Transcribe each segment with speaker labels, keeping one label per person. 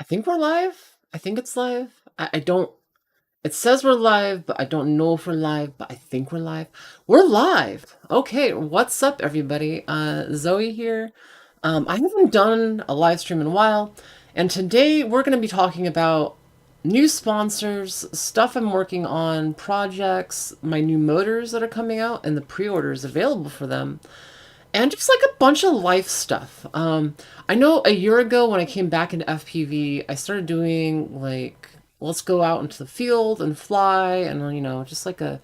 Speaker 1: think we're live. I think it's live. I don't, it says we're live, but I don't know if we're live, but I think we're live. We're live. Okay, what's up, everybody? Zoe here. I haven't done a live stream in a while, and today we're going to be talking about new sponsors, stuff I'm working on, projects, my new motors that are coming out, and the pre-orders available for them. And just like a bunch of life stuff. I know a year ago when I came back into FPV, I started doing like, let's go out into the field and fly, and just like a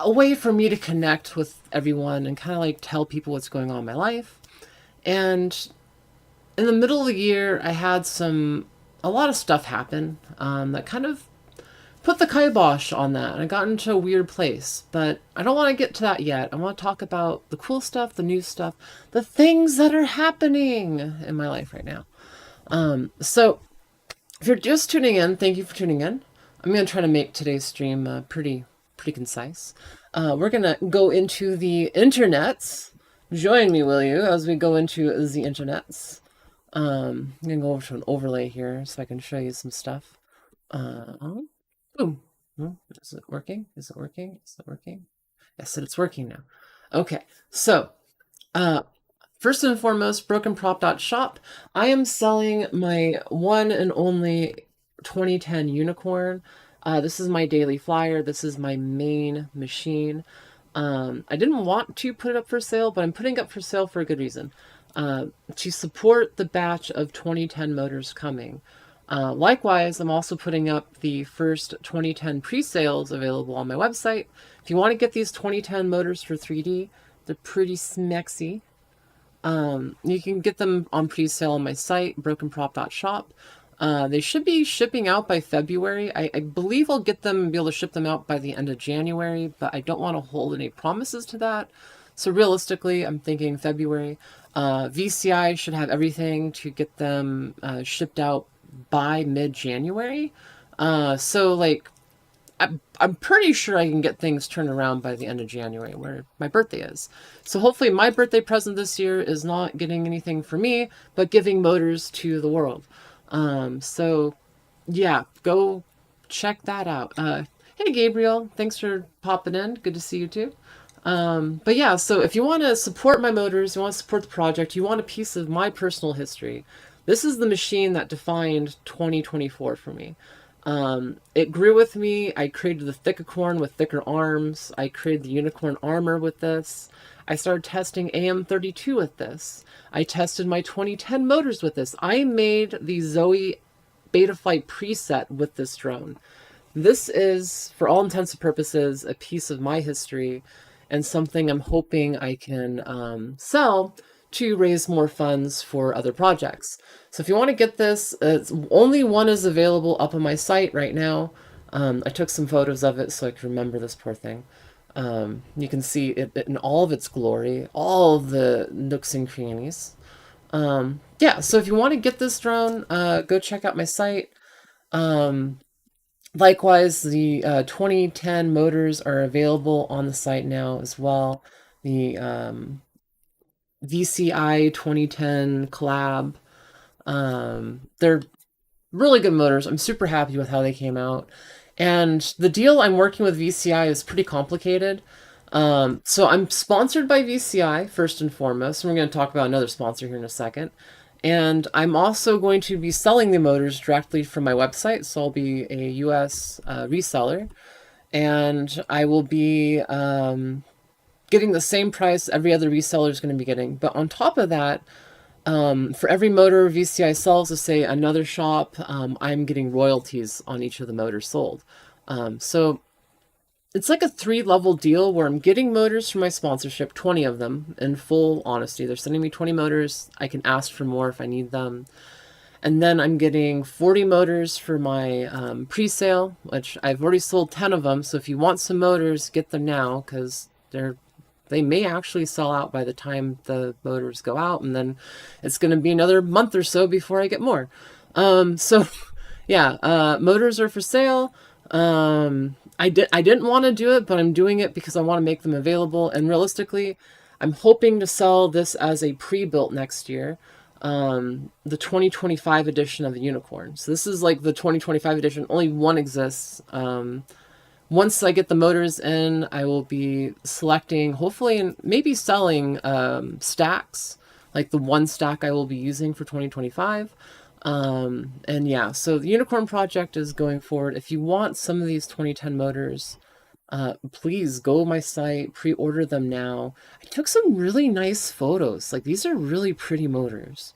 Speaker 1: way for me to connect with everyone and kind of like tell people what's going on in my life. And in the middle of the year, I had a lot of stuff happen that kind of put the kibosh on that, and I got into a weird place. But I don't want to get to that yet. I want to talk about the cool stuff, the new stuff, the things that are happening in my life right now. So if you're just tuning in, thank you for tuning in. I'm going to try to make today's stream pretty concise. We're going to go into the internets. Join me, will you, as we go into the internets. I'm going to go over to an overlay here so I can show you some stuff. Boom. Is it working? Is it working? Is it working? Yes, it's working now. Okay, so first and foremost, brokenprop.shop. I am selling my one and only 2010 Unicorn. This is my daily flyer. This is my main machine. I didn't want to put it up for sale, but I'm putting it up for sale for a good reason. To support the batch of 2010 motors coming. Likewise, I'm also putting up the first 2010 pre-sales available on my website. If you want to get these 2010 motors for 3D, they're pretty smexy. You can get them on pre-sale on my site, brokenprop.shop. They should be shipping out by February. I believe I'll get them and be able to ship them out by the end of January, but I don't want to hold any promises to that. So realistically, I'm thinking February. VCI should have everything to get them shipped out by mid-January. So like I'm pretty sure I can get things turned around by the end of January, where my birthday is. So hopefully my birthday present this year is not getting anything for me, but giving motors to the world. So yeah, go check that out. Hey Gabriel, thanks for popping in. Good to see you too. But yeah, so if you want to support my motors, you want to support the project, you want a piece of my personal history, this is the machine that defined 2024 for me. It grew with me. I created the Thick-A-Corn with thicker arms. I created the Unicorn armor with this. I started testing AM32 with this. I tested my 2010 motors with this. I made the Zoe Betaflight preset with this drone. This is, for all intents and purposes, a piece of my history and something I'm hoping I can sell to raise more funds for other projects. So if you want to get this, only one is available up on my site right now. I took some photos of it so I can remember this poor thing. You can see it in all of its glory, all of the nooks and crannies. Yeah, so if you want to get this drone, go check out my site. Likewise, the 2010 motors are available on the site now as well. The VCI 2010 collab. They're really good motors. I'm super happy with how they came out. And the deal I'm working with VCI is pretty complicated. So I'm sponsored by VCI first and foremost, and we're going to talk about another sponsor here in a second. And I'm also going to be selling the motors directly from my website, so I'll be a US reseller. And I will be getting the same price every other reseller is going to be getting. But on top of that, for every motor VCI sells to, say, another shop, I'm getting royalties on each of the motors sold. So it's like a 3-level deal where I'm getting motors for my sponsorship, 20 of them, in full honesty. They're sending me 20 motors. I can ask for more if I need them. And then I'm getting 40 motors for my pre-sale, which I've already sold 10 of them. So if you want some motors, get them now, because they may actually sell out by the time the motors go out, and then it's going to be another month or so before I get more. So yeah, motors are for sale. I didn't want to do it, but I'm doing it because I want to make them available. And realistically, I'm hoping to sell this as a pre-built next year. the 2025 edition of the Unicorn. So this is like the 2025 edition. Only one exists. Once I get the motors in, I will be selecting, hopefully, and maybe selling stacks, like the one stack I will be using for 2025. And yeah, so the Unicorn project is going forward. If you want some of these 2010 motors, please go to my site, pre-order them now. I took some really nice photos. Like, these are really pretty motors.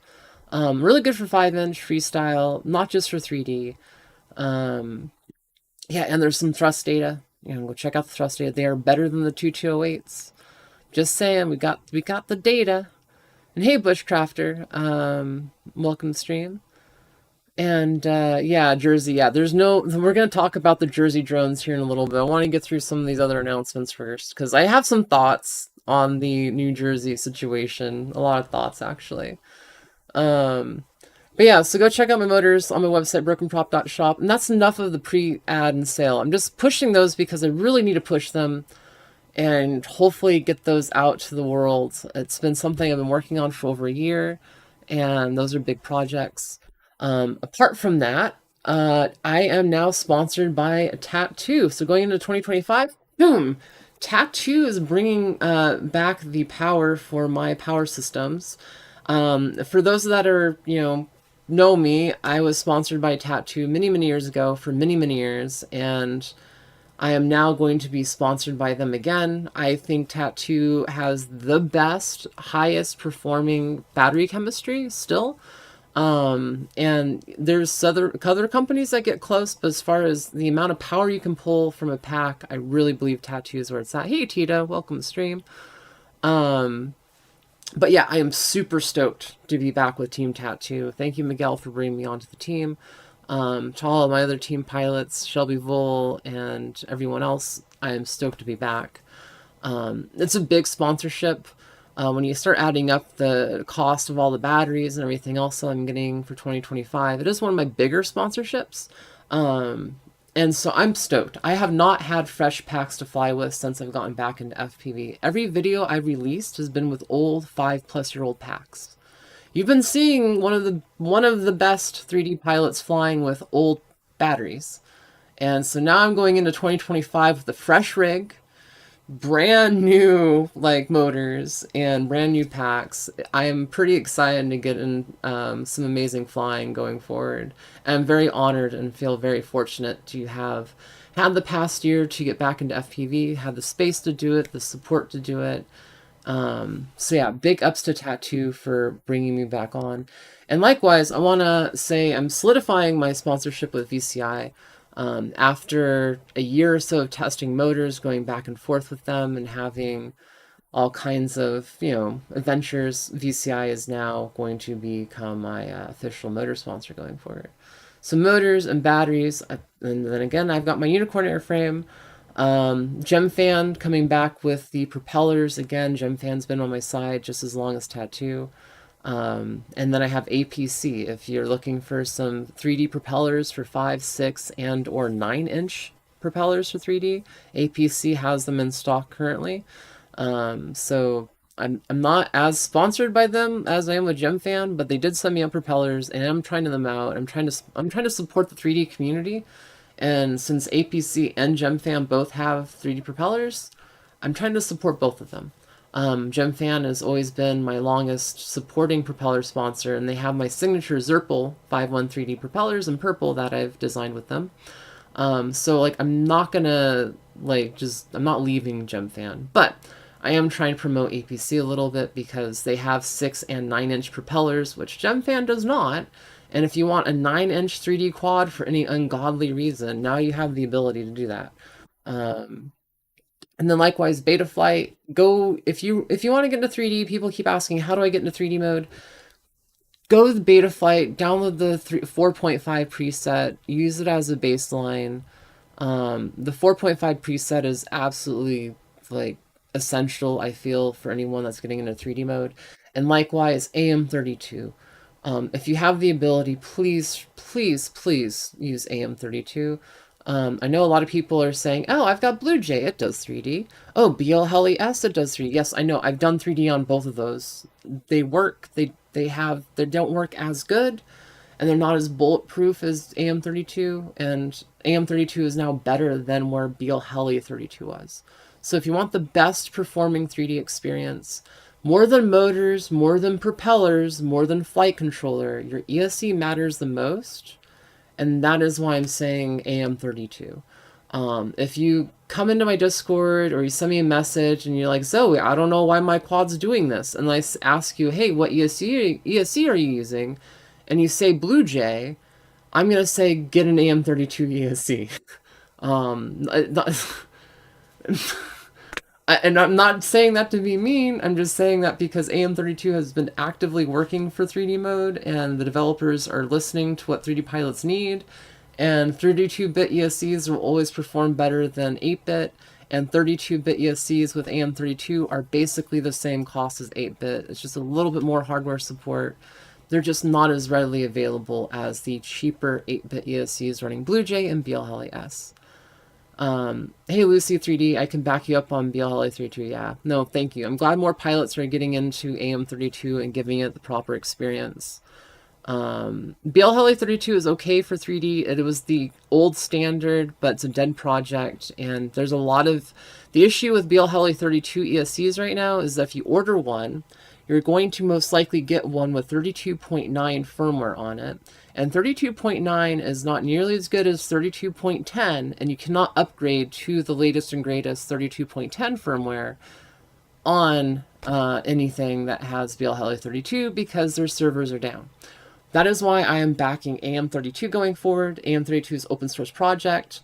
Speaker 1: Really good for 5-inch freestyle, not just for 3D. Yeah, and there's some thrust data. Go check out the thrust data. They are better than the 2208s. Just saying, we got the data. And hey, Bushcrafter, welcome to stream. And yeah, Jersey. Yeah, there's no. We're gonna talk about the Jersey drones here in a little bit. I want to get through some of these other announcements first because I have some thoughts on the New Jersey situation. A lot of thoughts actually. But yeah, so go check out my motors on my website, brokenprop.shop. And that's enough of the pre-ad and sale. I'm just pushing those because I really need to push them and hopefully get those out to the world. It's been something I've been working on for over a year, and those are big projects. Apart from that, I am now sponsored by Tattoo. So going into 2025, boom, Tattoo is bringing back the power for my power systems. For those that are, know me, I was sponsored by Tattoo many years ago for many years, and I am now going to be sponsored by them again. I think Tattoo has the best, highest performing battery chemistry still. And there's other companies that get close, but as far as the amount of power you can pull from a pack, I really believe Tattoo is where it's at. Hey Tita, welcome to stream. But yeah, I am super stoked to be back with Team Tattoo. Thank you, Miguel, for bringing me onto the team. To all of my other team pilots, Shelby Vole, and everyone else, I am stoked to be back. It's a big sponsorship. When you start adding up the cost of all the batteries and everything else I'm getting for 2025, it is one of my bigger sponsorships. And so I'm stoked. I have not had fresh packs to fly with since I've gotten back into FPV. Every video I've released has been with old 5+-year-old packs. You've been seeing one of the best 3D pilots flying with old batteries. And so now I'm going into 2025 with a fresh rig, brand new motors and brand new packs. I am pretty excited to get in some amazing flying going forward. I'm very honored and feel very fortunate to have had the past year to get back into FPV, have the space to do it, the support to do it. So yeah, big ups to Tattoo for bringing me back on. And likewise, I want to say I'm solidifying my sponsorship with VCI. After a year or so of testing motors, going back and forth with them and having all kinds of, adventures, VCI is now going to become my official motor sponsor going forward. So motors and batteries, and then again, I've got my Unicorn airframe. GemFan coming back with the propellers again. GemFan's been on my side just as long as Tattoo. And then I have APC. If you're looking for some 3D propellers for 5, 6, and or 9-inch propellers for 3D, APC has them in stock currently. So I'm not as sponsored by them as I am with GemFan, but they did send me up propellers, and I'm trying them out. I'm trying to support the 3D community, and since APC and GemFan both have 3D propellers, I'm trying to support both of them. GemFan has always been my longest supporting propeller sponsor, and they have my signature Zerpal 5.1 3D propellers in purple that I've designed with them. So I'm not gonna I'm not leaving GemFan, but I am trying to promote APC a little bit because they have 6 and 9-inch propellers, which GemFan does not. And if you want a 9-inch 3D quad for any ungodly reason, now you have the ability to do that. And then likewise, Betaflight, go if you want to get into 3D, people keep asking, how do I get into 3D mode? Go to the Betaflight, download the 4.5 preset, use it as a baseline. The 4.5 preset is absolutely essential, I feel, for anyone that's getting into 3D mode. And likewise, AM32. If you have the ability, please use AM32. I know a lot of people are saying, oh, I've got Blue Jay, it does 3D. Oh, BL Heli S, it does 3D. Yes, I know, I've done 3D on both of those. They work, they don't work as good, and they're not as bulletproof as AM32, and AM32 is now better than where BL Heli 32 was. So if you want the best performing 3D experience, more than motors, more than propellers, more than flight controller, your ESC matters the most. And that is why I'm saying AM32. If you come into my Discord or you send me a message and you're like, Zoe, I don't know why my quad's doing this, and I ask you, hey, what ESC are you using? And you say Blue Jay, I'm going to say get an AM32 ESC. And I'm not saying that to be mean, I'm just saying that because AM32 has been actively working for 3D mode and the developers are listening to what 3D pilots need, and 32-bit ESCs will always perform better than 8-bit, and 32-bit ESCs with AM32 are basically the same cost as 8-bit. It's just a little bit more hardware support. They're just not as readily available as the cheaper 8-bit ESCs running Blue Jay and BL Heli S. Hey Lucy 3D, I can back you up on BL Heli 32. Yeah, no, thank you. I'm glad more pilots are getting into AM32 and giving it the proper experience. BL Heli 32 is okay for 3D. It was the old standard, but it's a dead project, and there's a lot of... The issue with BL Heli 32 ESCs right now is that if you order one, you're going to most likely get one with 32.9 firmware on it. And 32.9 is not nearly as good as 32.10, and you cannot upgrade to the latest and greatest 32.10 firmware on anything that has BL Heli 32 because their servers are down. That is why I am backing AM32 going forward. AM32 is open source project.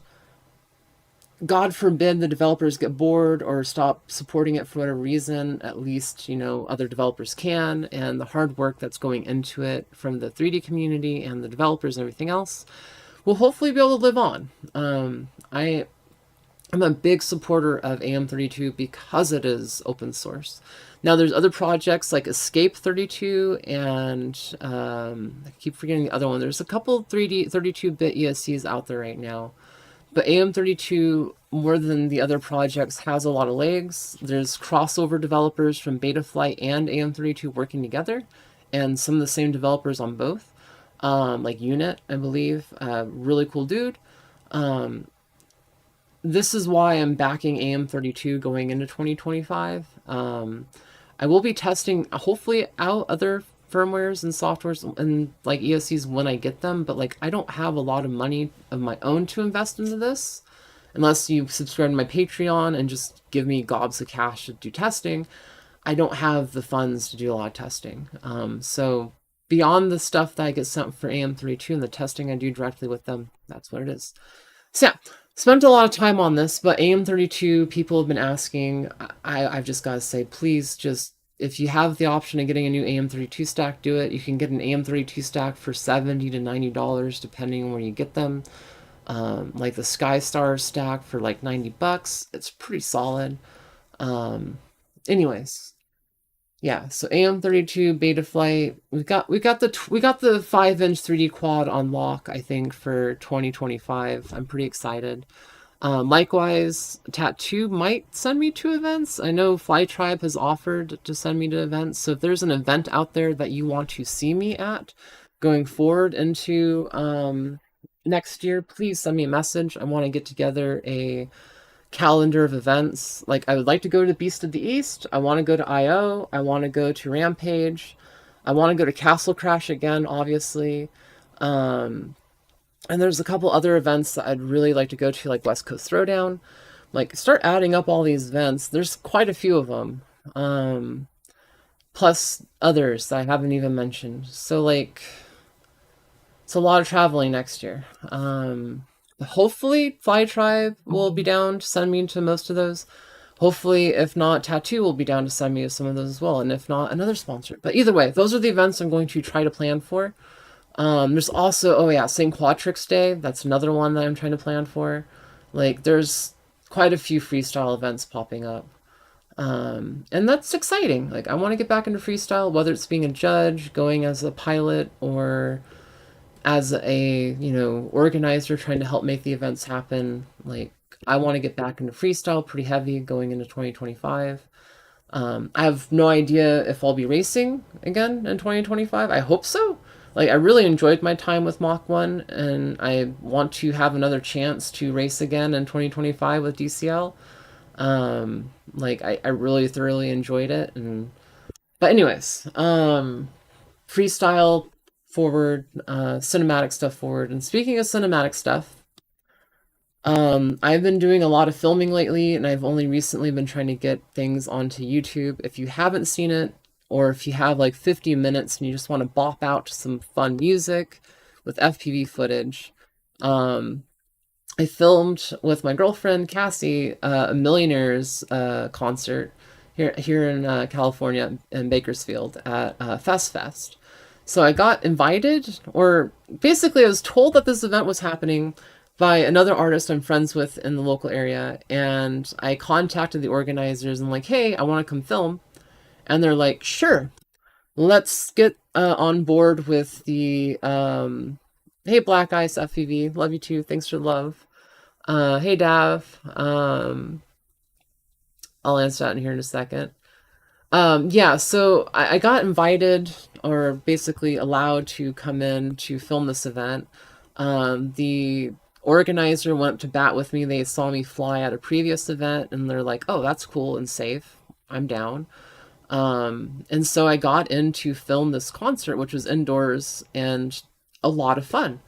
Speaker 1: God forbid the developers get bored or stop supporting it for whatever reason, at least, you know, other developers can, and the hard work that's going into it from the 3D community and the developers and everything else will hopefully be able to live on. I'm a big supporter of AM32 because it is open source. Now there's other projects like Escape 32 and I keep forgetting the other one. There's a couple 32-bit ESCs out there right now. But AM32, more than the other projects, has a lot of legs. There's crossover developers from Betaflight and AM32 working together, and some of the same developers on both, like Unit, I believe. Really cool dude. This is why I'm backing AM32 going into 2025. I will be testing, hopefully, out other firmwares and softwares and like ESCs when I get them, but like I don't have a lot of money of my own to invest into this unless you subscribe to my Patreon and just give me gobs of cash to do testing. I don't have the funds to do a lot of testing. So beyond the stuff that I get sent for AM32 and the testing I do directly with them, that's what it is. So yeah, spent a lot of time on this, but AM32 people have been asking. I've just got to say, please just, if you have the option of getting a new AM32 stack, do it. You can get an AM32 stack for $70 to $90 depending on where you get them. Like the SkyStar stack for like $90. It's pretty solid. Anyways, yeah. So AM32 Betaflight. We got the 5-inch 3D quad on lock, I think, for 2025. I'm pretty excited. Likewise, Tattoo might send me to events. I know Flytribe has offered to send me to events. So if there's an event out there that you want to see me at going forward into next year, please send me a message. I want to get together a calendar of events. Like, I would like to go to Beast of the East. I want to go to I.O. I want to go to Rampage. I want to go to Castle Crash again, obviously. And there's a couple other events that I'd really like to go to, like West Coast Throwdown. Like, start adding up all these events. There's quite a few of them. Plus others that I haven't even mentioned. So, like, it's a lot of traveling next year. Hopefully, Flytribe will be down to send me to most of those. Hopefully, if not, Tattoo will be down to send me to some of those as well. And if not, another sponsor. But either way, those are the events I'm going to try to plan for. There's also, oh yeah, St. Quatrix Day. That's another one that I'm trying to plan for. Like, there's quite a few freestyle events popping up. And that's exciting. Like, I want to get back into freestyle, whether it's being a judge, going as a pilot, or as a, organizer trying to help make the events happen, like I want to get back into freestyle pretty heavy going into 2025. I have no idea if I'll be racing again in 2025. I hope so. Like, I really enjoyed my time with Mach 1, and I want to have another chance to race again in 2025 with DCL. Like, I really thoroughly enjoyed it. But anyways, freestyle forward, cinematic stuff forward. And speaking of cinematic stuff, I've been doing a lot of filming lately, and I've only recently been trying to get things onto YouTube. If you haven't seen it, or if you have like 50 minutes and you just want to bop out to some fun music with FPV footage, I filmed with my girlfriend Cassie a Millionaires concert here in California in Bakersfield at Fest Fest. So I got invited, or basically I was told that this event was happening by another artist I'm friends with in the local area, and I contacted the organizers and like, hey, I want to come film, and they're like, sure, let's get on board with the hey Black Ice FPV, love you too, thanks for the love. Hey Dav, I'll answer that in here in a second. Yeah, so I got invited, or basically allowed to come in to film this event. The organizer went to bat with me. They saw me fly at a previous event, and they're like, oh, that's cool and safe. I'm down. And so I got in to film this concert, which was indoors and a lot of fun.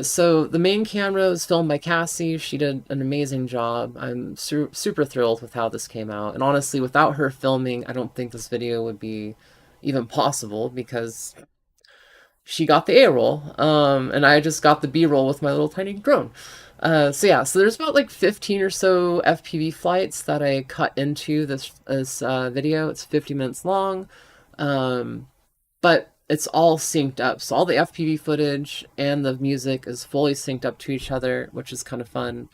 Speaker 1: So the main camera was filmed by Cassie. She did an amazing job. I'm super thrilled with how this came out. And honestly, without her filming, I don't think this video would be even possible, because she got the A roll, and I just got the B roll with my little tiny drone. So yeah, so there's about like 15 or so FPV flights that I cut into this video. It's 50 minutes long, but it's all synced up. So all the FPV footage and the music is fully synced up to each other, which is kind of fun.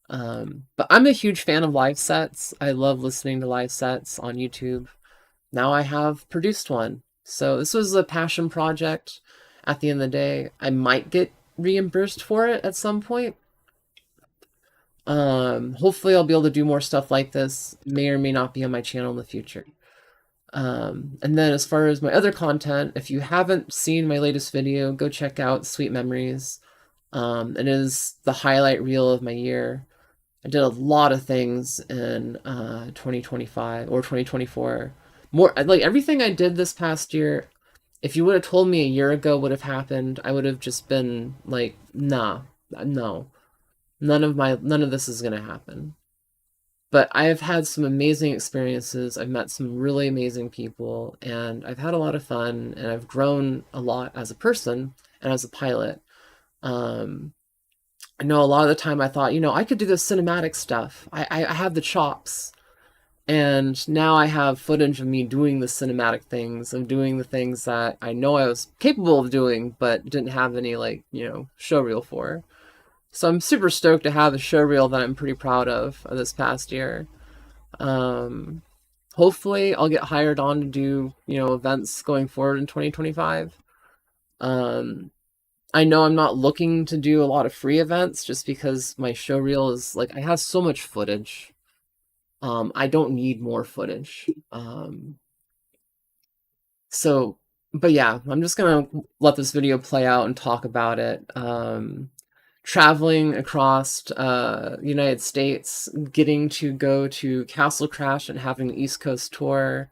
Speaker 1: But I'm a huge fan of live sets. I love listening to live sets on YouTube. Now I have produced one. So this was a passion project. At the end of the day, I might get reimbursed for it at some point. Hopefully I'll be able to do more stuff like this. May or may not be on my channel in the future. And then as far as my other content, if you haven't seen my latest video, go check out Sweet Memories. It is the highlight reel of my year. I did a lot of things in 2025 or 2024. More like everything I did this past year, if you would have told me a year ago would have happened, I would have just been like, nah, no. None of this is gonna happen. But I have had some amazing experiences. I've met some really amazing people, and I've had a lot of fun, and I've grown a lot as a person and as a pilot. I know a lot of the time I thought, I could do this cinematic stuff. I have the chops. And now I have footage of me doing the cinematic things, of doing the things that I know I was capable of doing, but didn't have any, like, show reel for. So I'm super stoked to have a show reel that I'm pretty proud of this past year. Hopefully I'll get hired on to do, events going forward in 2025. I know I'm not looking to do a lot of free events just because my show reel is like, I have so much footage. I don't need more footage. But yeah, I'm just gonna let this video play out and talk about it. Traveling across United States, getting to go to Castle Crash and having the East Coast tour.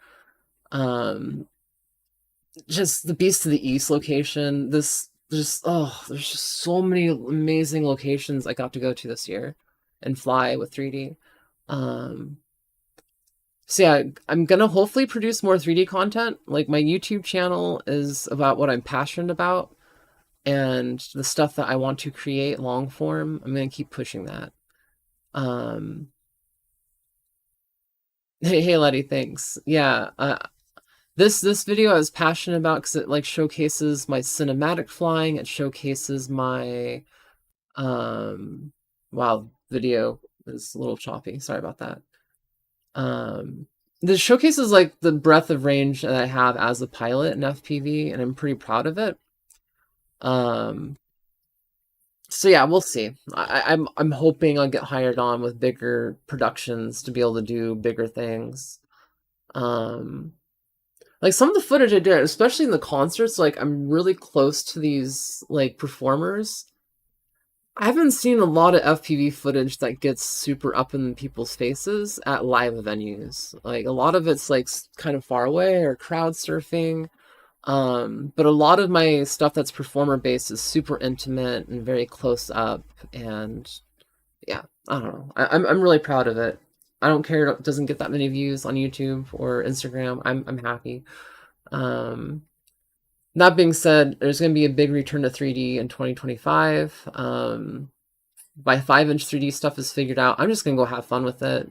Speaker 1: Just the Beast of the East location. There's just so many amazing locations I got to go to this year and fly with 3D. So yeah, I'm gonna hopefully produce more 3D content. Like, my YouTube channel is about what I'm passionate about, and the stuff that I want to create long form. I'm gonna keep pushing that. Hey Letty, thanks. Yeah, this video I was passionate about because it like showcases my cinematic flying. It showcases my wow, video is a little choppy. Sorry about that. This showcases like the breadth of range that I have as a pilot in FPV, and I'm pretty proud of it. Um, so yeah, we'll see. I'm hoping I'll get hired on with bigger productions to be able to do bigger things. Um, like some of the footage I did, especially in the concerts, like I'm really close to these like performers. I haven't seen a lot of FPV footage that gets super up in people's faces at live venues. Like a lot of it's like kind of far away or crowd surfing. But a lot of my stuff that's performer based is super intimate and very close up. And yeah, I don't know. I'm really proud of it. I don't care if it doesn't get that many views on YouTube or Instagram. I'm happy. Um, that being said, there's going to be a big return to 3D in 2025. My 5-inch 3D stuff is figured out. I'm just going to go have fun with it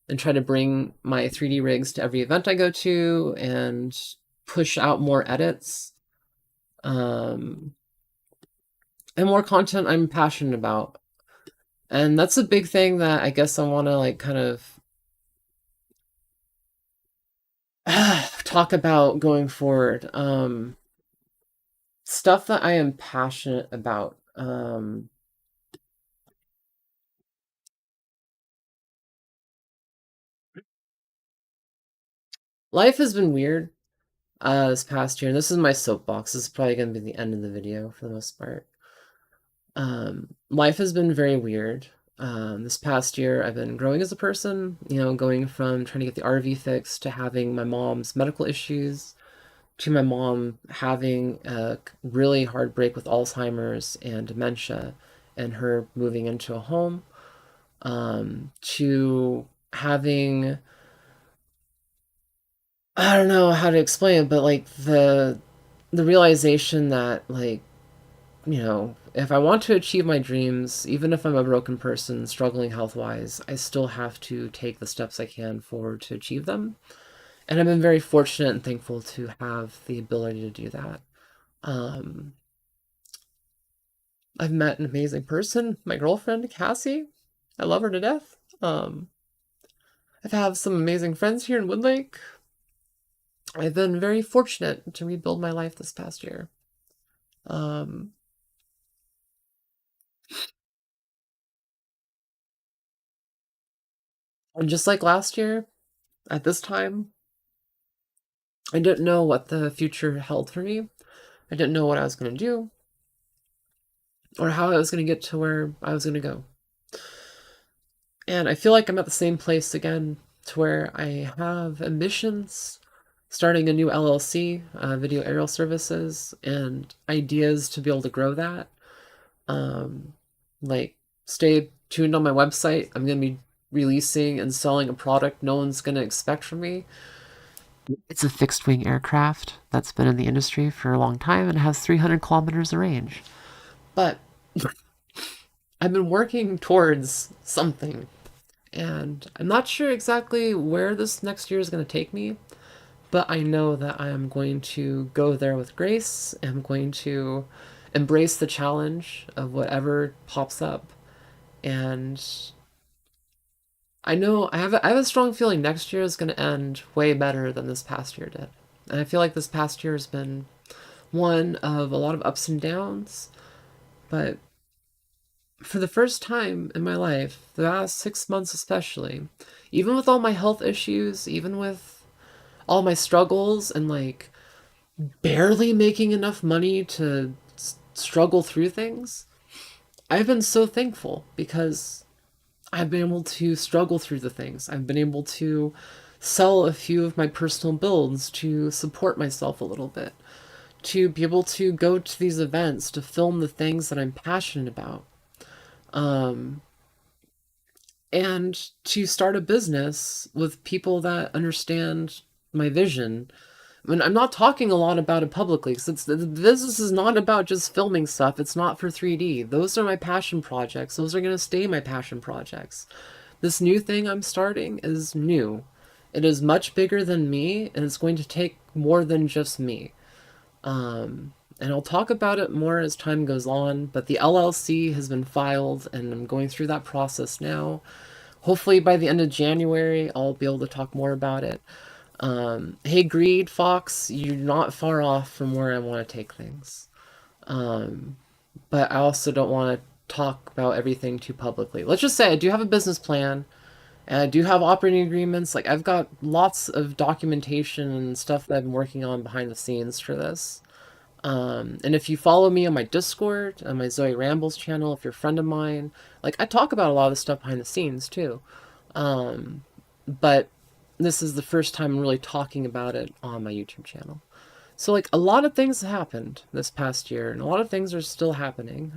Speaker 1: and try to bring my 3D rigs to every event I go to and push out more edits and more content I'm passionate about. And that's a big thing that I guess I want to like kind of talk about going forward. Stuff that I am passionate about. Life has been weird this past year, and this is my soapbox. This is probably going to be the end of the video for the most part. Life has been very weird. This past year, I've been growing as a person, going from trying to get the RV fixed to having my mom's medical issues, to my mom having a really hard break with Alzheimer's and dementia, and her moving into a home, to having, I don't know how to explain it, but like the realization that like if I want to achieve my dreams, even if I'm a broken person struggling health wise, I still have to take the steps I can forward to achieve them. And I've been very fortunate and thankful to have the ability to do that. Um, I've met an amazing person, my girlfriend, Cassie. I love her to death. I've had some amazing friends here in Woodlake. I've been very fortunate to rebuild my life this past year. Um, and just like last year, at this time, I didn't know what the future held for me. I didn't know what I was going to do or how I was going to get to where I was going to go. And I feel like I'm at the same place again to where I have ambitions, starting a new LLC, Video Aerial Services, and ideas to be able to grow that. Um, like, stay tuned on my website. I'm going to be releasing and selling a product no one's going to expect from me. It's a fixed wing aircraft that's been in the industry for a long time and has 300 kilometers of range. But I've been working towards something, and I'm not sure exactly where this next year is going to take me, but I know that I am going to go there with grace. I'm going to embrace the challenge of whatever pops up. And I know I have a strong feeling next year is going to end way better than this past year did. And I feel like this past year has been one of a lot of ups and downs, but for the first time in my life, the last 6 months especially, even with all my health issues, even with all my struggles and like barely making enough money to struggle through things, I've been so thankful because I've been able to struggle through the things. I've been able to sell a few of my personal builds to support myself a little bit, to be able to go to these events, to film the things that I'm passionate about. Um, and to start a business with people that understand my vision. I mean, I'm not talking a lot about it publicly because the business is not about just filming stuff. It's not for 3D. Those are my passion projects. Those are going to stay my passion projects. This new thing I'm starting is new. It is much bigger than me, and it's going to take more than just me. And I'll talk about it more as time goes on, but the LLC has been filed, and I'm going through that process now. Hopefully by the end of January, I'll be able to talk more about it. Hey, Greed Fox, you're not far off from where I want to take things. But I also don't want to talk about everything too publicly. Let's just say I do have a business plan and I do have operating agreements. Like I've got lots of documentation and stuff that I've been working on behind the scenes for this. And if you follow me on my Discord, on my Zoe Rambles channel, if you're a friend of mine, like I talk about a lot of this stuff behind the scenes too. Um, but this is the first time I'm really talking about it on my YouTube channel. So like a lot of things happened this past year, and a lot of things are still happening.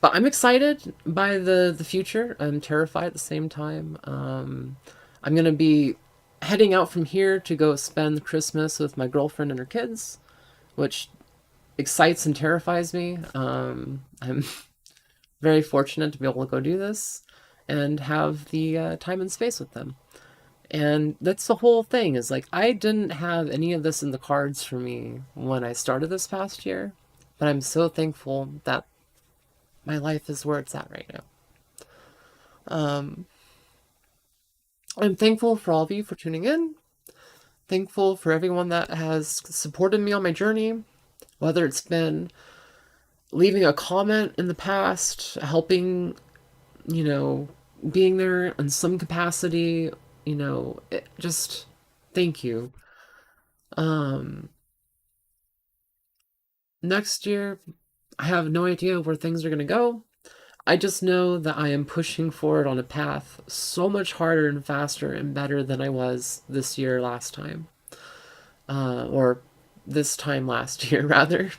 Speaker 1: But I'm excited by the future. I'm terrified at the same time. I'm gonna be heading out from here to go spend Christmas with my girlfriend and her kids, which excites and terrifies me. I'm very fortunate to be able to go do this and have the time and space with them. And that's the whole thing is like, I didn't have any of this in the cards for me when I started this past year, but I'm so thankful that my life is where it's at right now. Um, I'm thankful for all of you for tuning in. Thankful for everyone that has supported me on my journey, whether it's been leaving a comment in the past, helping, you know, being there in some capacity, just thank you. Um, Next year, I have no idea where things are going to go. I just know that I am pushing forward on a path so much harder and faster and better than I was this year last time. Or this time last year, rather.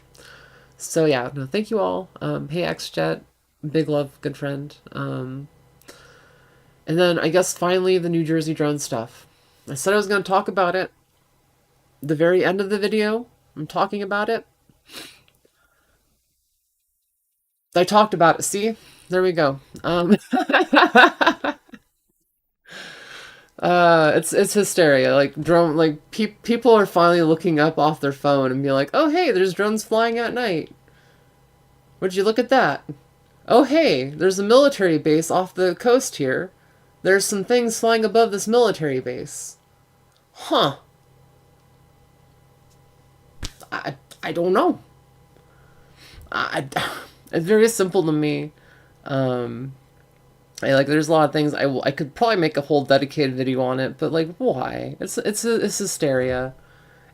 Speaker 1: So yeah, no, thank you all. Hey XJet, big love, good friend. And then I guess finally the New Jersey drone stuff. I said I was going to talk about it. The very end of the video, I'm talking about it. I talked about it. See, there we go. It's hysteria. Like drone, like people are finally looking up off their phone and be like, "Oh hey, there's drones flying at night. Would you look at that? Oh hey, there's a military base off the coast here. There's some things flying above this military base. Huh? I don't know. I it's very simple to me. Um, there's a lot of things I could probably make a whole dedicated video on it, but like why? It's hysteria.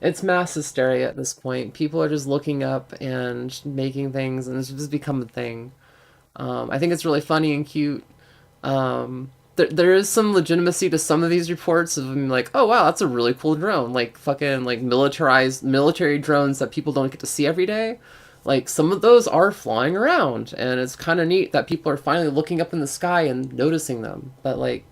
Speaker 1: It's mass hysteria at this point. People are just looking up and making things, and it's just become a thing. I think it's really funny and cute. There is some legitimacy to some of these reports of like, oh wow, that's a really cool drone. Like fucking like militarized military drones that people don't get to see every day. Like some of those are flying around, and it's kind of neat that people are finally looking up in the sky and noticing them. But like,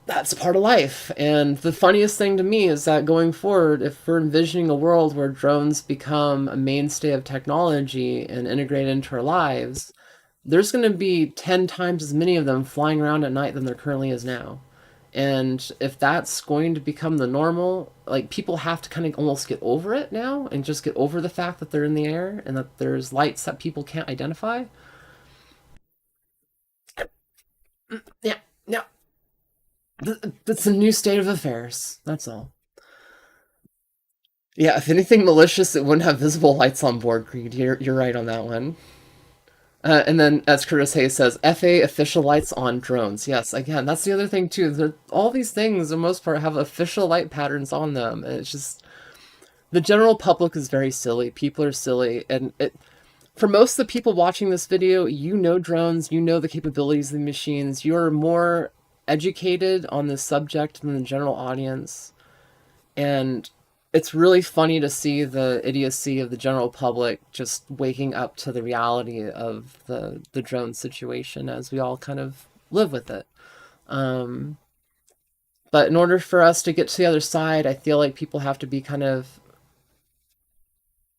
Speaker 1: that's a part of life. And the funniest thing to me is that going forward, if we're envisioning a world where drones become a mainstay of technology and integrate into our lives, there's going to be 10 times as many of them flying around at night than there currently is now. And if that's going to become the normal, like people have to kind of almost get over it now and just get over the fact that they're in the air and that there's lights that people can't identify. Yeah, yeah. That's a new state of affairs. That's all. Yeah, if anything malicious, it wouldn't have visible lights on board, Creed. You're right on that one. And then, as Curtis Hayes says, FA official lights on drones. Yes, again, that's the other thing too. All these things, for the most part, have official light patterns on them. And it's just the general public is very silly. People are silly, and for most of the people watching this video, you know drones, you know the capabilities of the machines. You're more educated on this subject than the general audience, and it's really funny to see the idiocy of the general public just waking up to the reality of the drone situation as we all kind of live with it. Um, but in order for us to get to the other side, I feel like people have to be kind of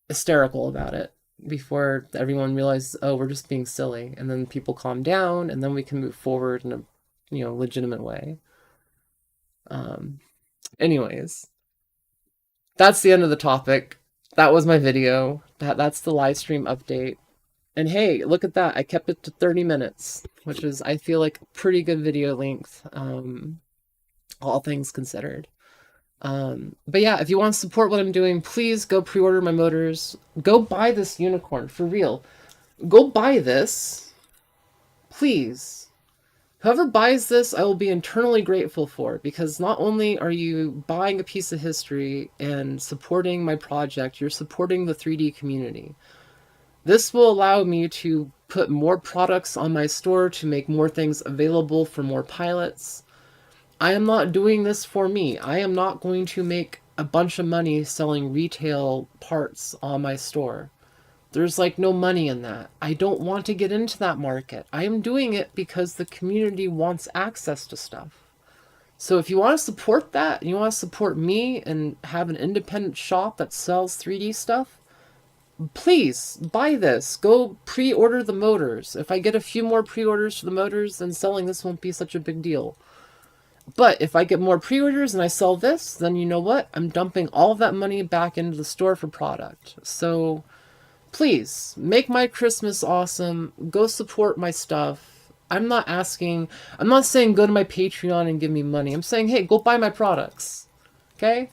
Speaker 1: hysterical about it before everyone realizes, oh, we're just being silly, and then people calm down, and then we can move forward in a legitimate way. Anyways, that's the end of the topic. That was my video. That's the live stream update. And hey, look at that. I kept it to 30 minutes, which is, I feel like, pretty good video length, all things considered. But yeah, if you want to support what I'm doing, please go pre-order my motors. Go buy this unicorn, for real. Go buy this, please. Whoever buys this, I will be eternally grateful for, because not only are you buying a piece of history and supporting my project, you're supporting the 3D community. This will allow me to put more products on my store, to make more things available for more pilots. I am not doing this for me. I am not going to make a bunch of money selling retail parts on my store. There's like no money in that. I don't want to get into that market. I am doing it because the community wants access to stuff. So if you want to support that, and you want to support me and have an independent shop that sells 3D stuff, please buy this. Go pre-order the motors. If I get a few more pre-orders for the motors, then selling this won't be such a big deal. But if I get more pre-orders and I sell this, then you know what? I'm dumping all of that money back into the store for product. So please make my Christmas awesome. Go support my stuff. I'm not saying go to my Patreon and give me money. I'm saying, hey, go buy my products. Okay?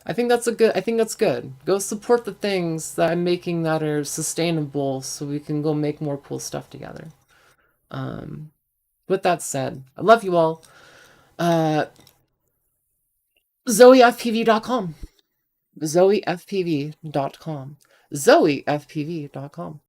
Speaker 1: I think that's good. Go support the things that I'm making that are sustainable so we can go make more cool stuff together. With that said, I love you all. ZoeFPV.com. ZoeFPV.com. ZoeFPV.com.